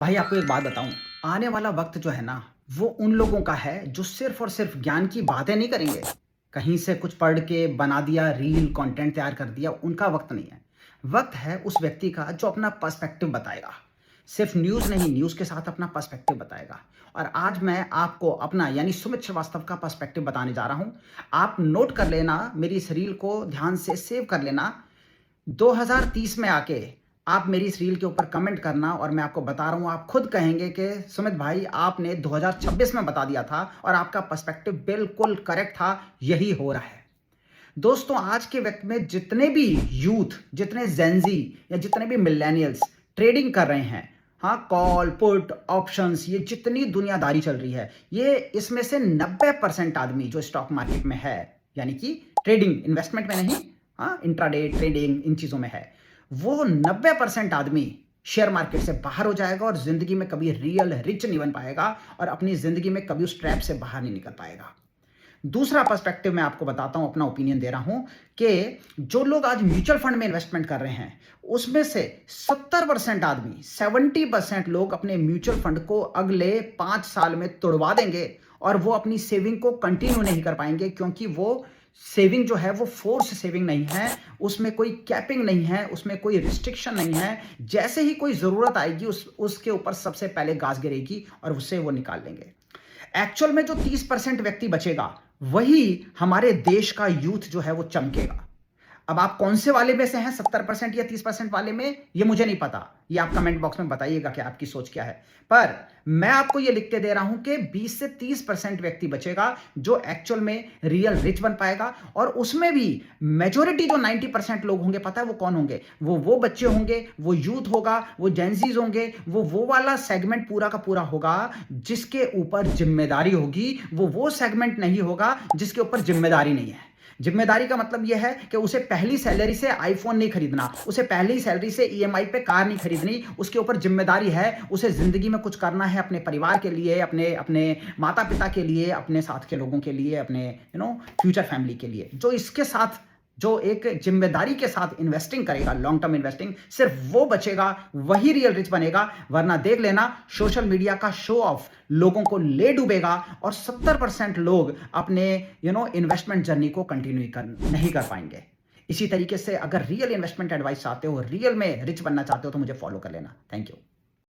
भाई आपको एक बात बताऊँ, आने वाला वक़्त जो है ना, वो उन लोगों का है जो सिर्फ़ और सिर्फ़ ज्ञान की बातें नहीं करेंगे। कहीं से कुछ पढ़ के बना दिया, रील कंटेंट तैयार कर दिया, उनका वक़्त नहीं है। वक़्त है उस व्यक्ति का जो अपना पर्सपेक्टिव बताएगा। सिर्फ़ न्यूज़ नहीं, न्यूज़ के साथ अपना पर्सपेक्टिव बताएगा। और आज मैं आपको अपना यानी सुमित श्रीवास्तव का पर्सपेक्टिव बताने जा रहा हूँ। आप नोट कर लेना, मेरी इस रील को ध्यान से सेव कर लेना। 2030 में आके आप मेरी इस रील के ऊपर कमेंट करना और मैं आपको बता रहा हूँ, आप खुद कहेंगे कि सुमित भाई आपने 2026 में बता दिया था और आपका पर्सपेक्टिव बिल्कुल करेक्ट था, यही हो रहा है। दोस्तों, आज के वक्त में जितने भी यूथ, जितने जेनजी या जितने भी मिलेनियल्स ट्रेडिंग कर रहे हैं, हाँ, कॉल पुट ऑप्शंस, ये जितनी दुनियादारी चल रही है, ये इसमें से 90% आदमी जो स्टॉक मार्केट में है, यानी कि ट्रेडिंग, इन्वेस्टमेंट में नहीं, हाँ, इंट्राडे ट्रेडिंग इन चीजों में है, वो 90% आदमी शेयर मार्केट से बाहर हो जाएगा और जिंदगी में कभी रियल रिच नहीं बन पाएगा और अपनी जिंदगी में कभी उस ट्रैप से बाहर नहीं निकल पाएगा। दूसरा पर्सपेक्टिव मैं आपको बताता हूं, अपना ओपिनियन दे रहा हूं कि जो लोग आज म्यूचुअल फंड में इन्वेस्टमेंट कर रहे हैं, उसमें से 70% आदमी, 70% लोग अपने म्यूचुअल फंड को अगले 5 साल में तोड़वा देंगे और वो अपनी सेविंग को कंटिन्यू नहीं कर पाएंगे, क्योंकि वो सेविंग जो है वो फोर्स सेविंग नहीं है, उसमें कोई कैपिंग नहीं है, उसमें कोई रिस्ट्रिक्शन नहीं है। जैसे ही कोई जरूरत आएगी उसके ऊपर सबसे पहले गाज गिरेगी और उससे वो निकाल लेंगे। एक्चुअल में जो 30% व्यक्ति बचेगा, वही हमारे देश का यूथ जो है वो चमकेगा। अब आप कौन से वाले में से हैं, 70% या 30% वाले में, ये मुझे नहीं पता। ये आप कमेंट बॉक्स में बताइएगा कि आपकी सोच क्या है। पर मैं आपको ये लिख के दे रहा हूं कि 20 से 30% व्यक्ति बचेगा जो एक्चुअल में रियल रिच बन पाएगा। और उसमें भी मेजोरिटी जो 90% लोग होंगे, पता है वो कौन होंगे? वो बच्चे होंगे, वो यूथ होगा, वो जेंजीज होंगे, वो वाला सेगमेंट पूरा का पूरा होगा जिसके ऊपर जिम्मेदारी होगी। वो सेगमेंट नहीं होगा जिसके ऊपर जिम्मेदारी नहीं है। जिम्मेदारी का मतलब यह है कि उसे पहली सैलरी से आईफोन नहीं खरीदना, उसे पहली सैलरी से ईएमआई पे कार नहीं खरीदनी। उसके ऊपर जिम्मेदारी है, उसे जिंदगी में कुछ करना है अपने परिवार के लिए, अपने अपने माता पिता के लिए, अपने साथ के लोगों के लिए, अपने फ्यूचर फैमिली के लिए। जो इसके साथ, जो एक जिम्मेदारी के साथ इन्वेस्टिंग करेगा, लॉन्ग टर्म इन्वेस्टिंग, सिर्फ वो बचेगा, वही रियल रिच बनेगा। वरना देख लेना, सोशल मीडिया का शो ऑफ लोगों को ले डूबेगा और 70% लोग अपने इन्वेस्टमेंट जर्नी को कंटिन्यू नहीं कर पाएंगे। इसी तरीके से अगर रियल इन्वेस्टमेंट एडवाइस चाहते हो, रियल में रिच बनना चाहते हो, तो मुझे फॉलो कर लेना। Thank you.